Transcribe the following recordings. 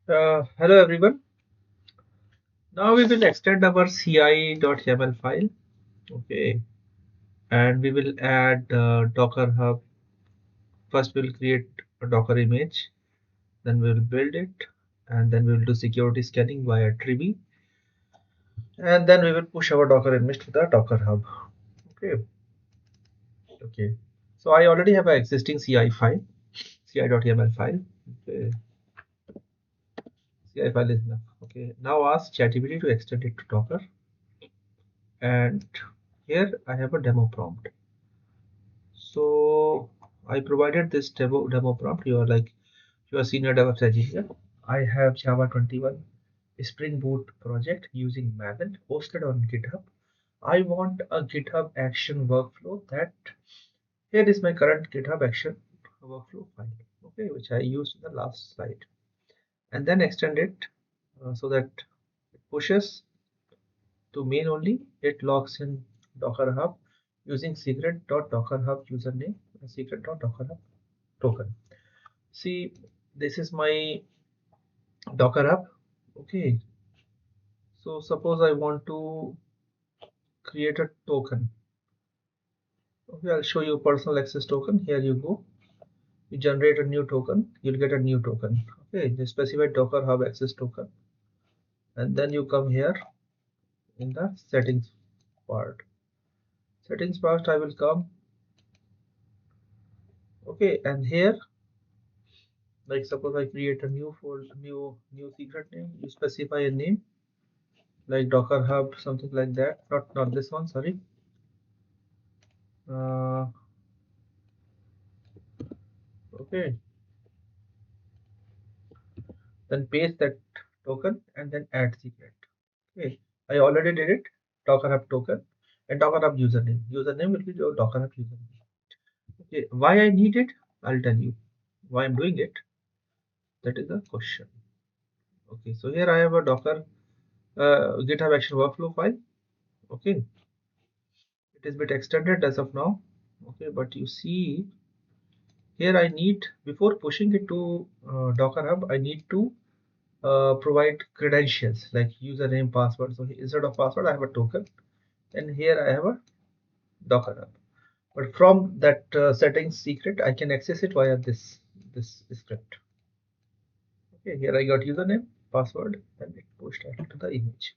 Hello everyone. Now we will extend our ci.yaml file, okay, and we will add Docker Hub. First, we'll create a Docker image, then we will build it, and then we will do security scanning via Trivy, and then we will push our Docker image to the Docker Hub. Okay, okay. So I already have an existing CI file, ci.yaml file. Okay, CI file is enough. Okay, now ask ChatGPT to extend it to Docker, and here I have a demo prompt. So I provided this demo prompt. You are senior DevOps engineer. I have Java 21 Spring Boot project using Maven hosted on GitHub. I want a GitHub action workflow that here is my current GitHub action workflow file, okay, which I used in the last slide, and then extend it so that it pushes to main only. It logs in Docker Hub using secret.dockerhub username and secret.dockerhub token. See, this is my Docker Hub. Okay, so suppose I want to create a token. Okay, I'll show you personal access token. Here you go. You generate a new token, you'll get a new token. Okay, just specify Docker Hub access token, and then you come here in the settings part. Settings part, I will come. Okay, and here, like suppose I create a new folder, new secret name. You specify a name like Docker Hub, something like that. Not this one. Sorry. Uh, okay. Then paste that token and then add secret. Okay, I already did it. Docker Hub token and Docker Hub username. Username will be your Docker Hub username. Okay, why I need it? I'll tell you. Why I'm doing it? That is the question. Okay, so here I have a Docker GitHub Action workflow file. Okay, it is a bit extended as of now. Okay, but you see here I need, before pushing it to Docker Hub, I need to provide credentials like username, password. So instead of password, I have a token, and here I have a Docker Hub. But from that settings secret, I can access it via this script. Okay, here I got username, password, and it pushed to the image.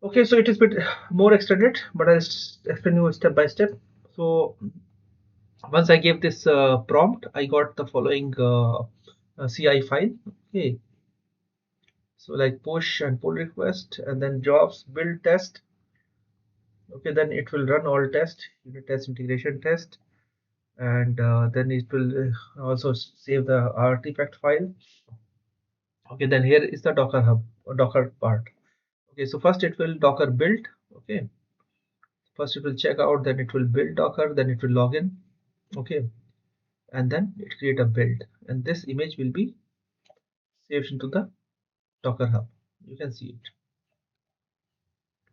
Okay, so it is a bit more extended, but I'll explain you step by step. So once I gave this prompt, I got the following CI file. Okay, so like push and pull request, and then jobs build test. Okay, then it will run all test, unit test, integration test, and then it will also save the artifact file. Okay, then here is the Docker Hub or Docker part. Okay, so first it will Docker build. Okay, first it will check out, then it will build Docker, then it will log in. Okay, and then it create a build, and this image will be saved into the Docker Hub. You can see it,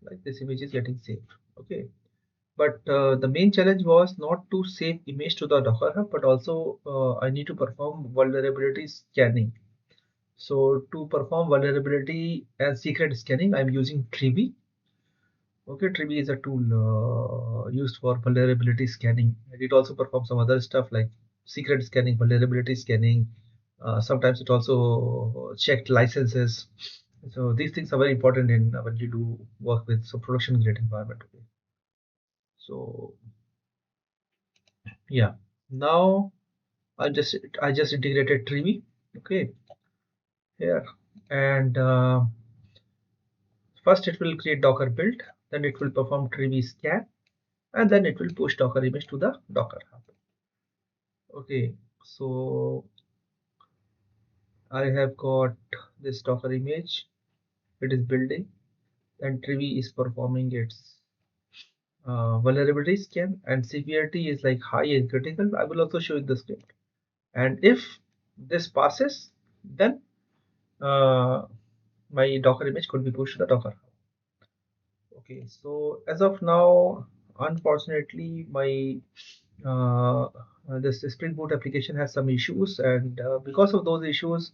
like this image is getting saved. Okay, but the main challenge was not to save image to the Docker Hub, but also I need to perform vulnerability scanning. So to perform vulnerability and secret scanning, I'm using Trivy. Okay, Trivy is a tool used for vulnerability scanning. And it also performs some other stuff like secret scanning, vulnerability scanning. Sometimes it also checked licenses. So these things are very important in when you do work with production grade environment. Okay. So yeah, now I just integrated Trivy. Okay, here, and first it will create Docker build, then it will perform Trivy scan, and then it will push Docker image to the Docker Hub. Okay, so I have got this Docker image. It is building, and Trivy is performing its vulnerability scan, and severity is like high and critical. I will also show you the script. And if this passes, then my Docker image could be pushed to the Docker Hub. Okay, so as of now, unfortunately, my this Spring Boot application has some issues, and because of those issues,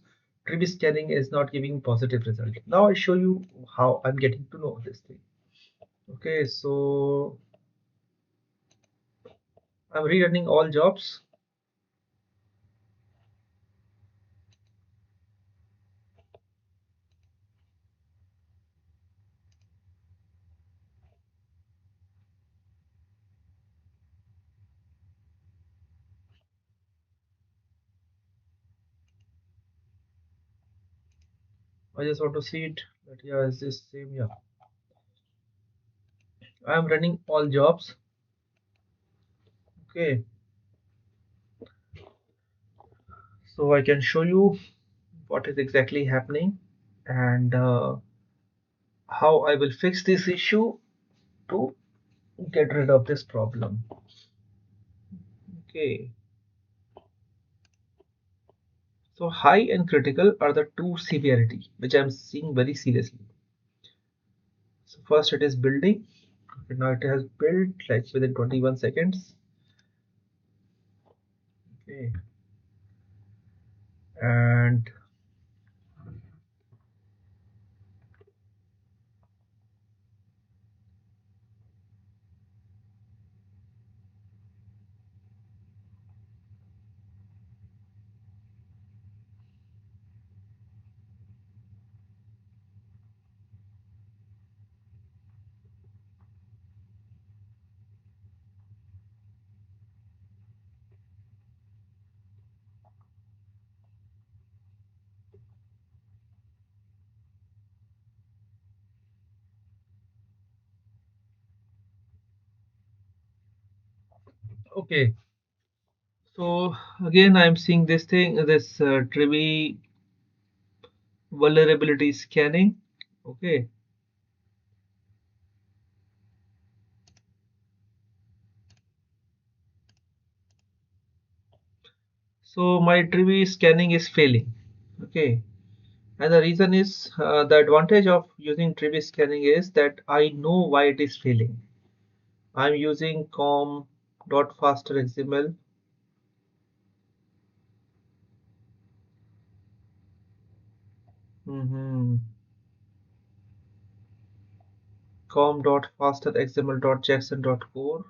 Trivy scanning is not giving positive result. Now I show you how I'm getting to know this thing. Okay, so I'm rerunning all jobs. I just want to see it. But yeah, is this same? Yeah, I'm running all jobs. Okay, so I can show you what is exactly happening and how I will fix this issue to get rid of this problem. Okay, so high and critical are the two severity which I'm seeing very seriously. So first it is building. Okay, now it has built like within 21 seconds. Okay, and okay, so again I'm seeing this thing, this Trivy vulnerability scanning. Okay, so my Trivy scanning is failing. Okay, and the reason is the advantage of using Trivy scanning is that I know why it is failing. I'm using com.faster XML. Mm-hmm. com.faster xml.jackson.core,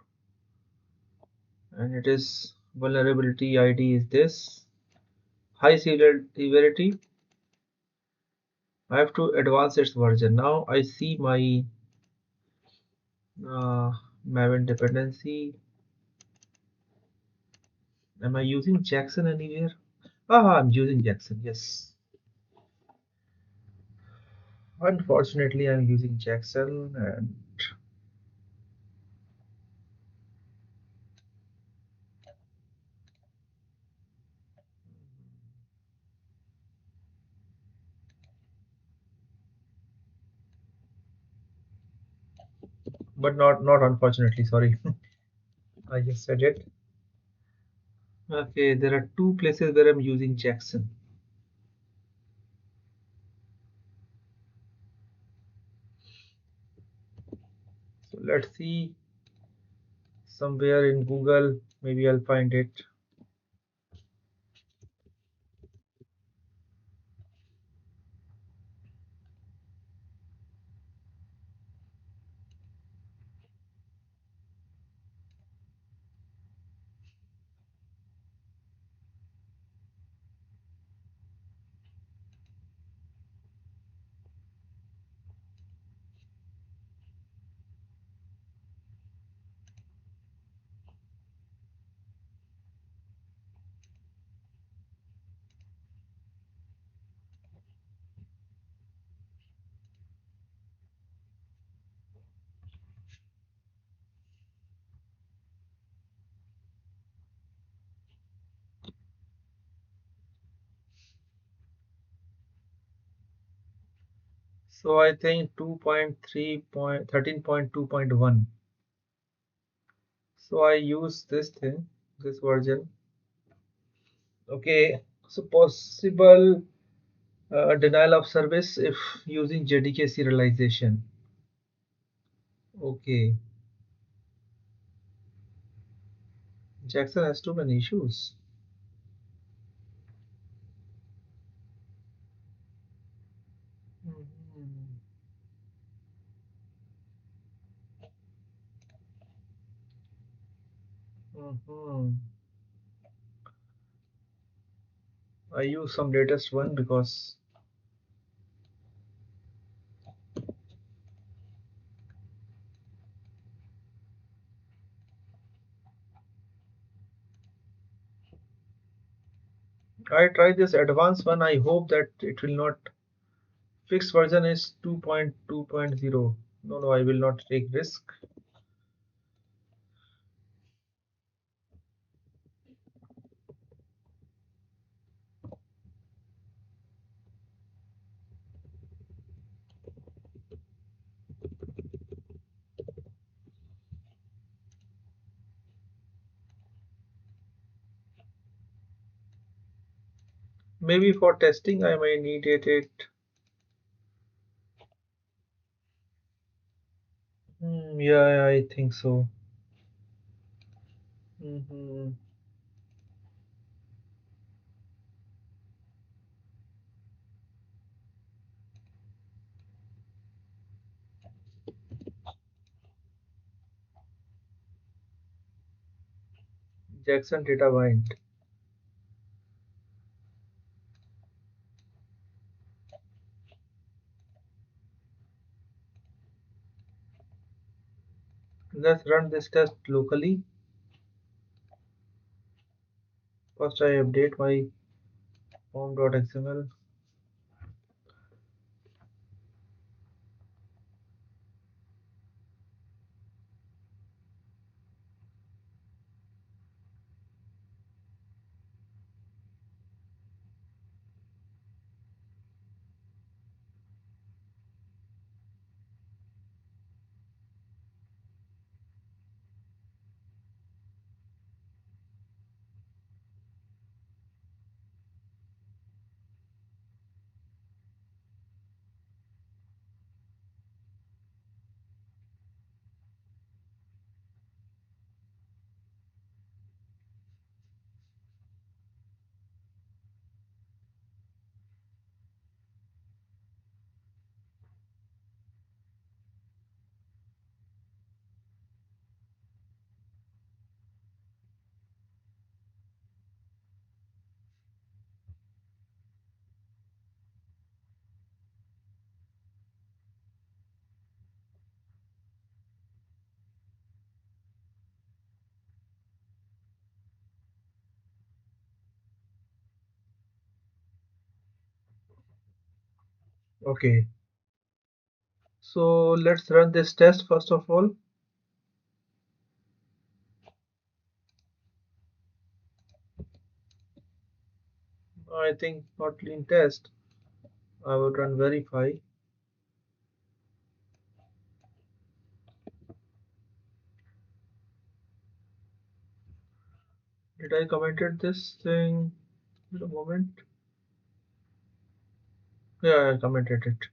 and it is vulnerability ID is this high severity. I have to advance its version. Now I see my Maven dependency. Am I using Jackson anywhere? Ah, I'm using Jackson. Yes. Unfortunately, I'm using Jackson, and but not unfortunately. Sorry, I just said it. Okay, there are two places where I'm using Jackson. So let's see somewhere in Google. Maybe I'll find it. So I think 2.3.13.2.1. So I use this thing, this version. Okay, so possible denial of service if using JDK serialization. Okay, Jackson has too many issues. I use some latest one because I try this advanced one. I hope that it will not. Fixed version is 2.2.0. No, I will not take risk. Maybe for testing I may need it. Yeah, I think so. Mhm. Jackson data bind. Let's run this test locally. First I update my form.xml. Okay, so let's run this test first of all. I think not clean test. I will run verify. Did I commented this thing? Wait a moment. Yeah, I commented it.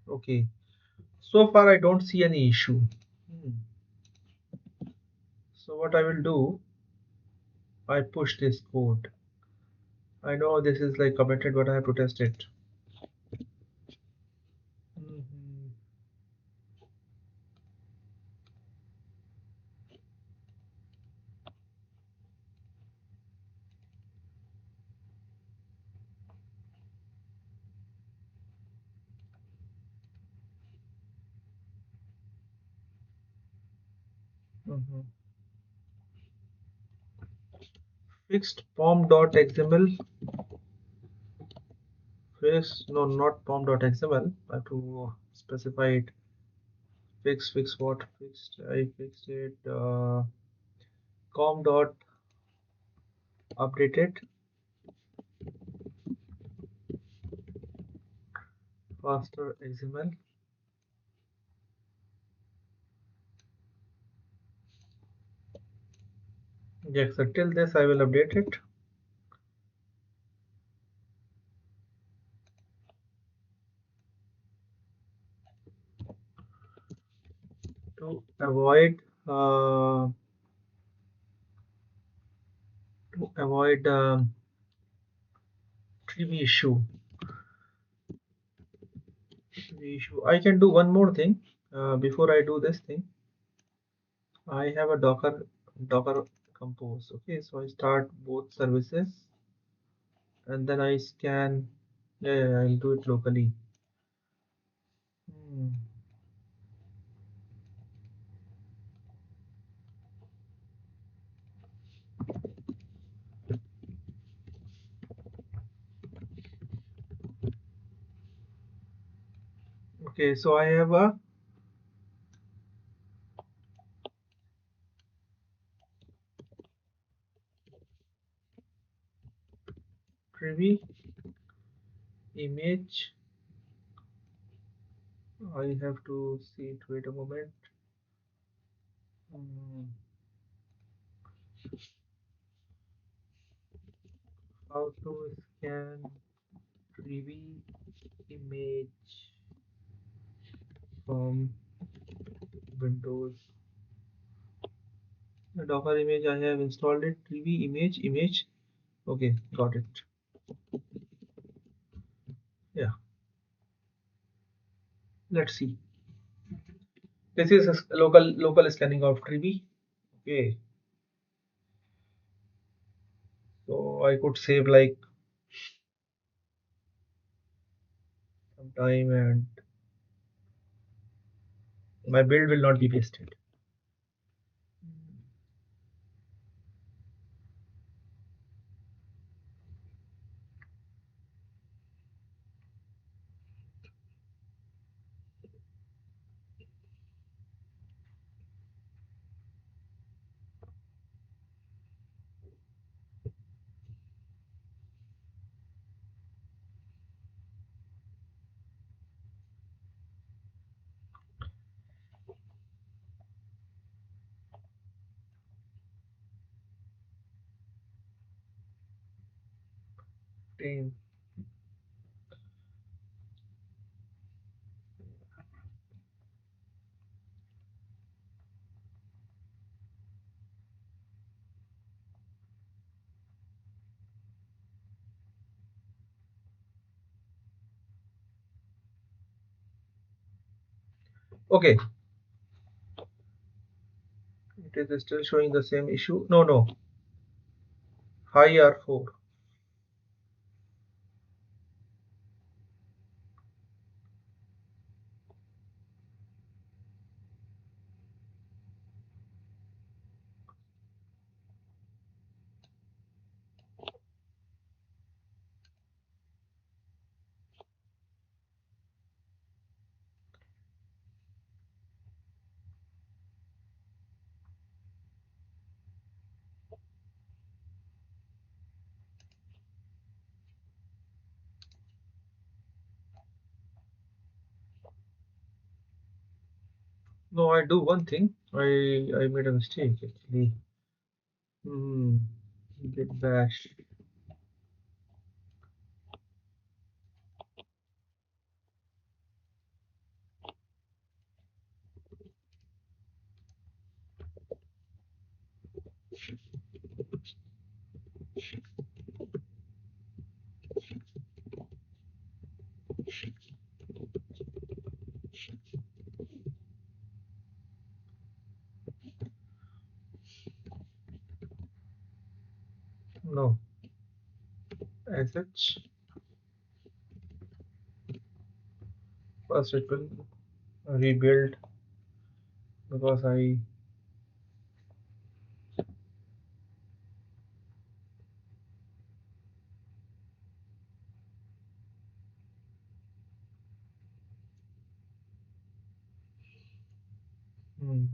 Okay. So far I don't see any issue. Hmm. So what I will do, I push this code. I know this is like commented, but I have to test it. Mhm. Mhm. Fixed pom.xml. No, not pom.xml. I have to specify it. Fix what? Fixed. I fixed it. Com dot updated faster XML. Yes, so till this I will update it to avoid to avoid Trivy issue, I can do one more thing. Before I do this thing, I have a Docker compose. Okay, so I start both services and then I scan. Yeah, I'll do it locally. Hmm. Okay, so I have a Trivy image. I have to see it. Wait a moment. Hmm. How to scan Trivy image from Windows. The Docker image I have installed it. Trivy image. Okay, got it. Yeah, let's see. This is a local scanning of Trivy. Okay, so I could save like some time and my build will not be wasted. Damn. Okay, it is still showing the same issue. No, high R4. No, I do one thing. I made a mistake actually. Hmm. Git bash. No, sh. First it will rebuild because I. Hmm.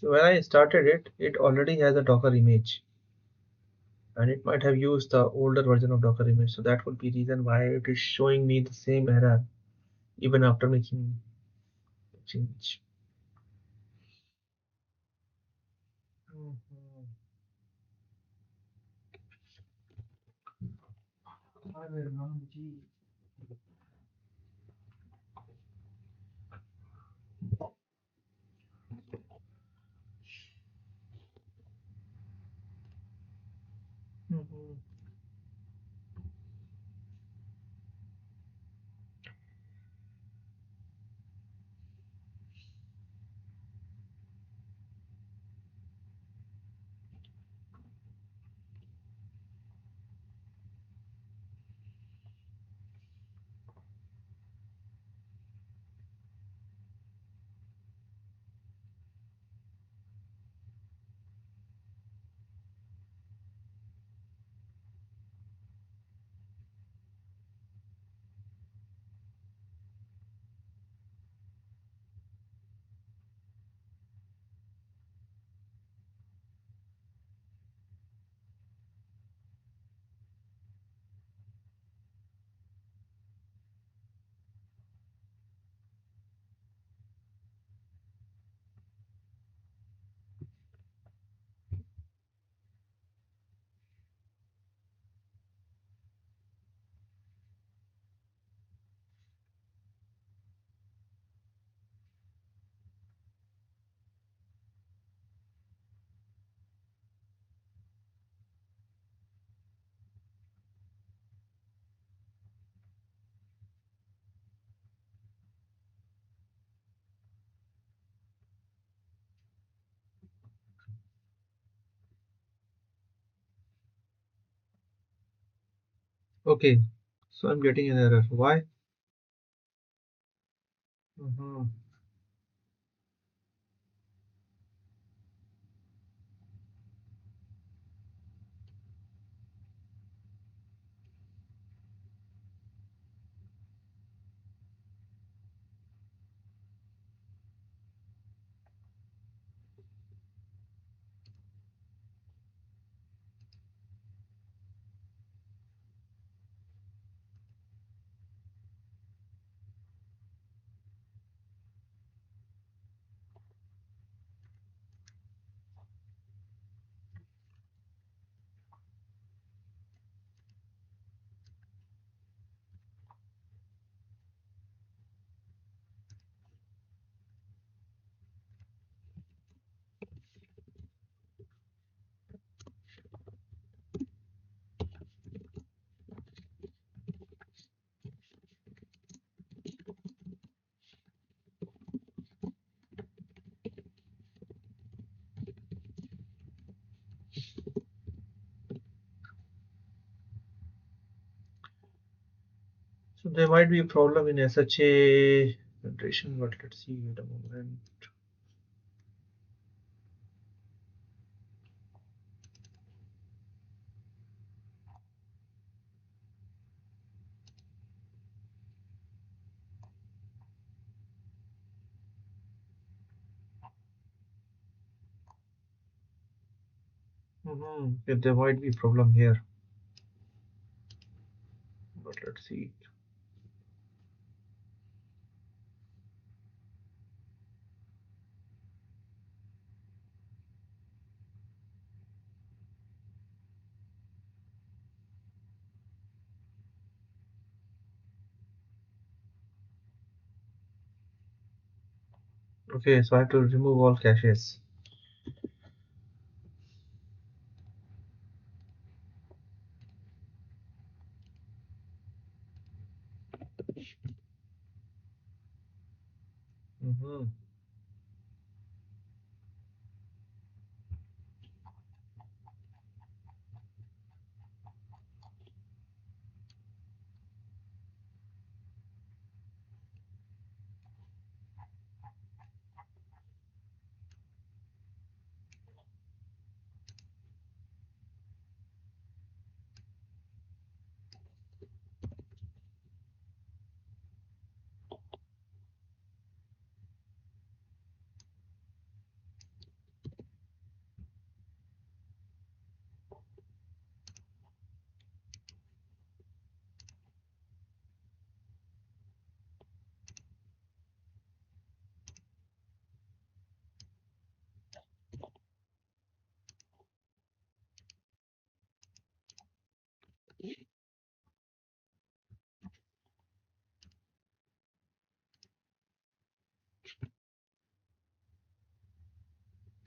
So when I started it, it already has a Docker image, and it might have used the older version of Docker image. So that would be reason why it is showing me the same error even after making the change. Mhm. I will run G. Mhm. Okay, so I'm getting an error. Why? Mhm. So there might be a problem in SHA generation, but let's see at a moment. Okay, there might be a problem here, but let's see. Okay, so I have to remove all caches. Mhm.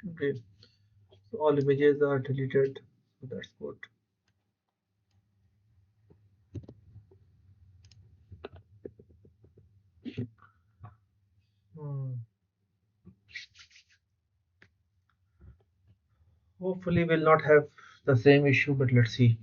Okay, so all images are deleted. So that's good. Hmm. Hopefully, we'll not have the same issue, but let's see.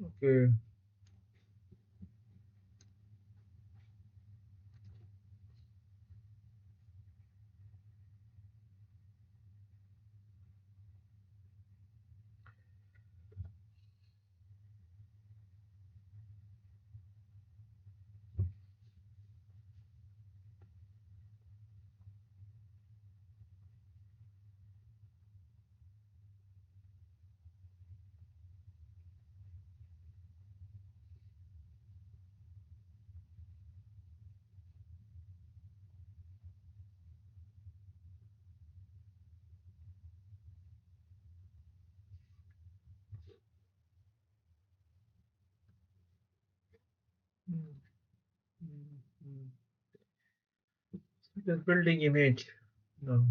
Okay. Mm, mm, mm. It is building image. No.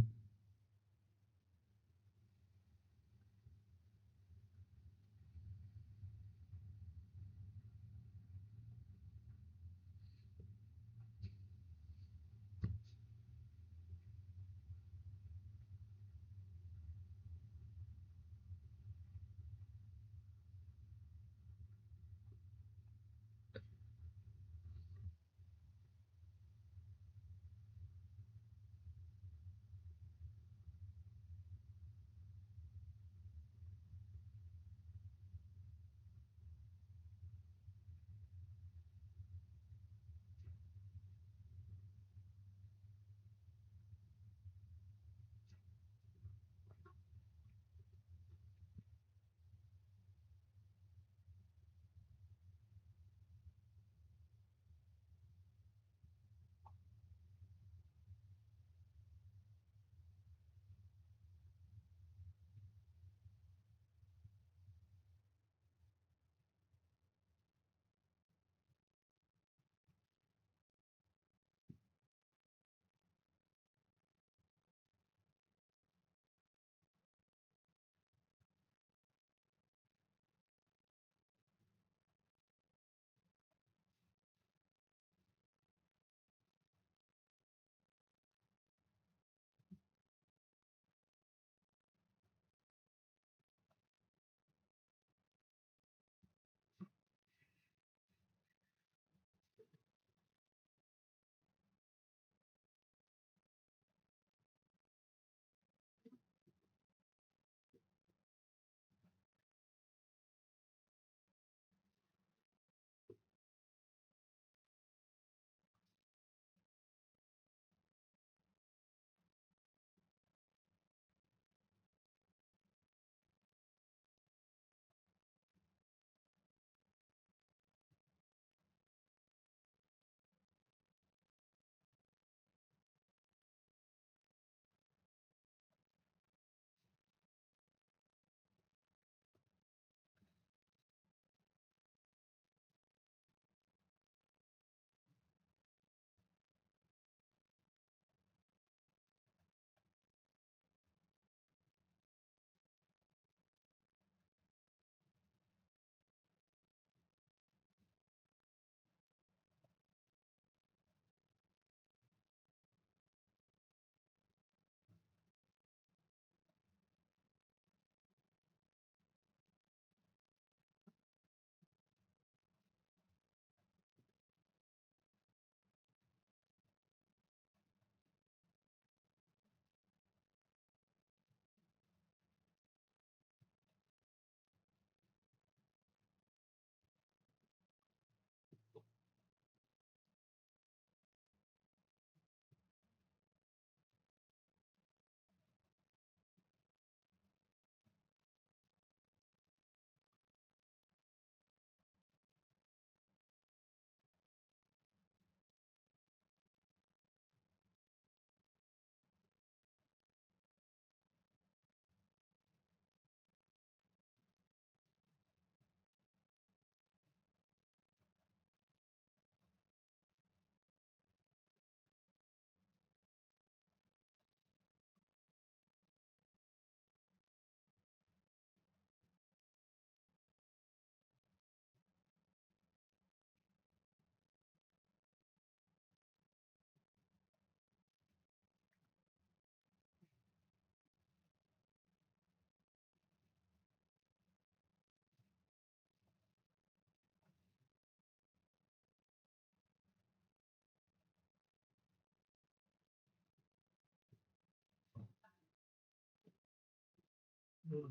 Hmm.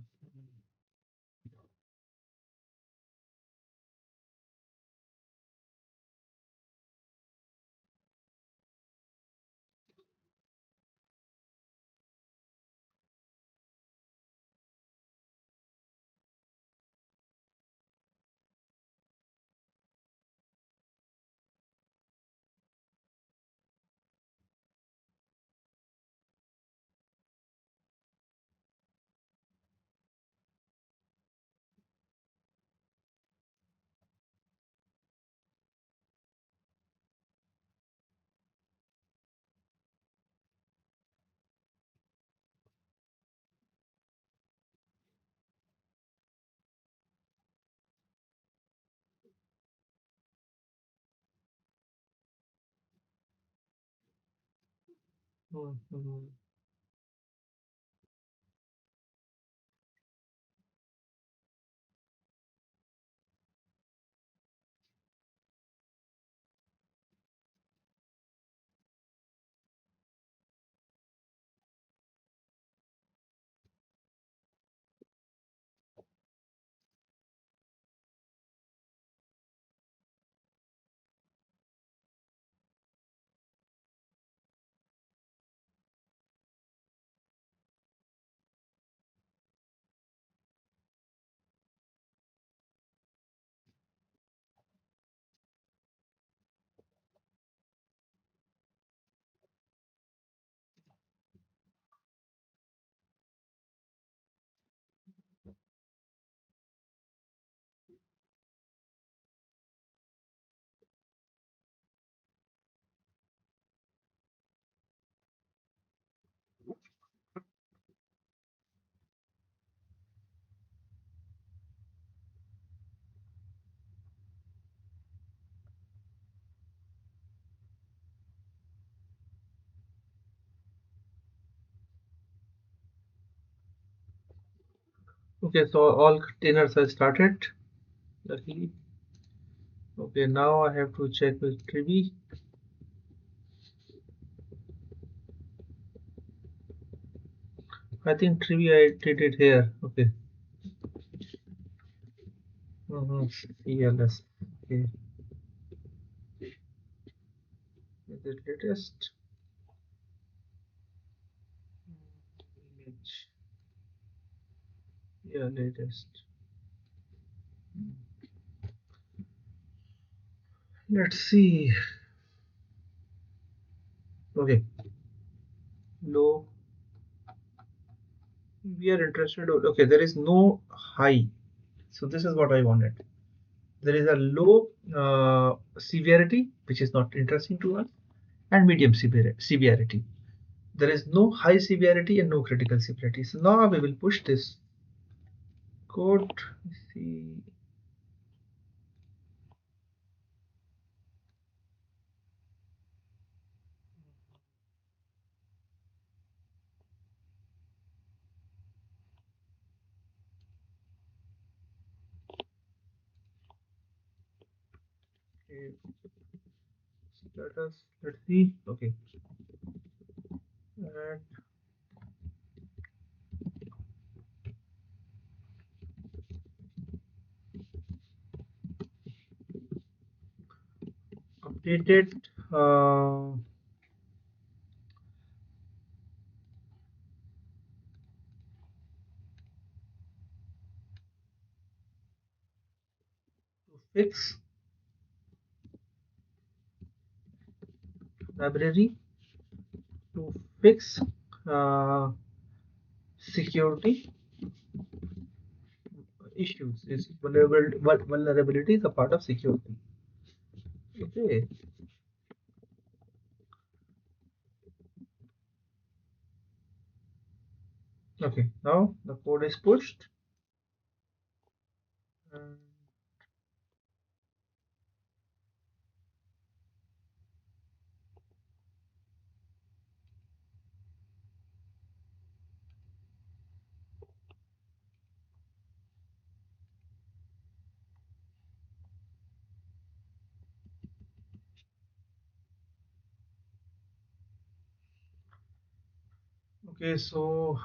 Hmm. Hmm. Okay, so all containers are started. Luckily. Okay, now I have to check with Trivy. I think Trivy I did it here. Okay. Mm-hmm. ELS. Okay. Is it latest? Image. Yeah, latest. Let's see. Okay. Low. We are interested. Okay, there is no high. So this is what I wanted. There is a low severity, which is not interesting to us, and medium severity. There is no high severity and no critical severity. So now we will push this code. Let's see. Okay, let's see. Okay, and updated. To fix library to fix uh, security issues. Is vulnerability is a part of security. Okay. Okay. Now the code is pushed. And okay, so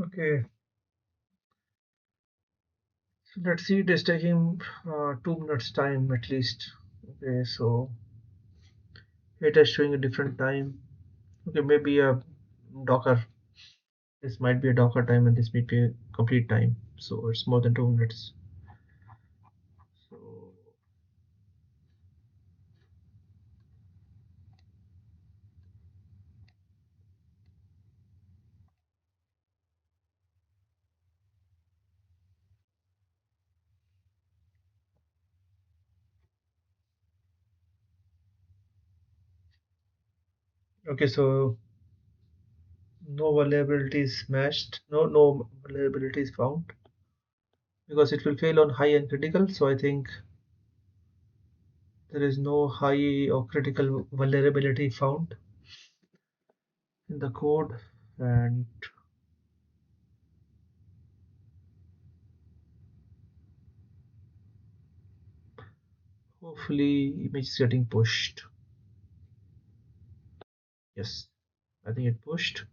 Okay, so let's see, it is taking 2 minutes time at least. Okay, so it is showing a different time. Okay, maybe a Docker. This might be a Docker time and this might be a complete time. So it's more than 2 minutes. So okay, so no vulnerabilities matched, no vulnerabilities found because it will fail on high and critical. So I think there is no high or critical vulnerability found in the code, and hopefully image is getting pushed. Yes, I think it pushed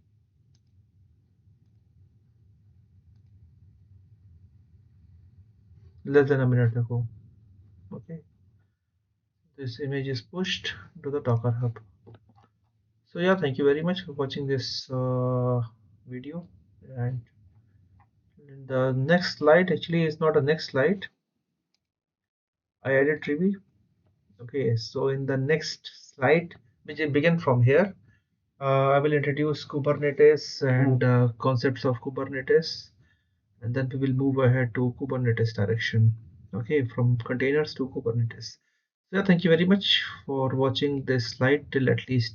less than a minute ago. Okay, this image is pushed to the Docker Hub. So yeah, thank you very much for watching this video. And the next slide actually is not a next slide. I added Trivy. Okay, so in the next slide, which will begin from here, I will introduce Kubernetes and concepts of Kubernetes, and then we will move ahead to Kubernetes direction. Okay, from containers to Kubernetes. So yeah, thank you very much for watching this slide till at least